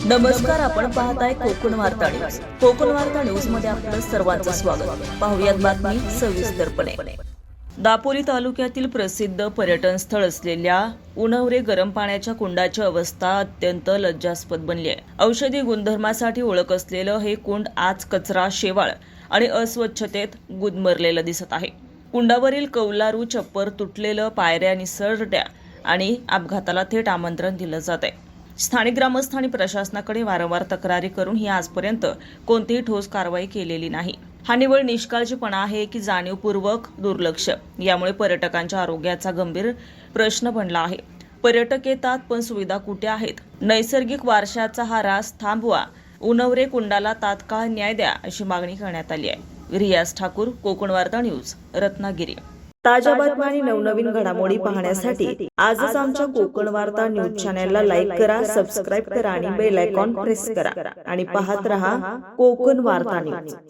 नमस्कार, आपण पाहताय कोकण वार्ता न्यूज. कोकण वार्ता न्यूज मध्ये आपलं सर्वांचं स्वागत. पाहुयात बातमी सविस्तरपणे. दापोली तालुक्यातील प्रसिद्ध पर्यटन स्थळ असलेल्या उन्हवरे गरम पाण्याच्या कुंडाची अवस्था अत्यंत लज्जास्पद बनली आहे. औषधी गुणधर्मासाठी ओळख असलेलं हे कुंड आज कचरा, शेवाळ आणि अस्वच्छतेत गुदमरलेलं दिसत आहे. कुंडावरील कौलारू छप्पर, तुटलेलं पायऱ्या, निसरड्या आणि अपघाताला थेट आमंत्रण दिलं जात आहे. स्थानिक ग्रामस्थांनी प्रशासनाकडे वारंवार तक्रारी करूनही आजपर्यंत कोणतीही ठोस कारवाई केलेली नाही. हा निव्वळ निष्काळजीपणा आहे की जाणीवपूर्वक दुर्लक्ष? यामुळे पर्यटकांच्या आरोग्याचा गंभीर प्रश्न बनला आहे. पर्यटक येतात, पण सुविधा कुठे आहेत? नैसर्गिक वारशाचा हा ऱ्हास थांबवा. उन्हवरे कुंडाला तात्काळ न्याय द्या, अशी मागणी करण्यात आली आहे. रियाज ठाकूर, कोकण वार्ता न्यूज, रत्नागिरी. ताज्या बातम्या आणि नवनवीन घडामोडी पाहण्यासाठी आजच आमच्या कोकण वार्ता न्यूज चॅनलला लाईक करा, सबस्क्राईब करा आणि बेल आयकॉन प्रेस करा आणि पाहत रहा कोकण वार्ता न्यूज.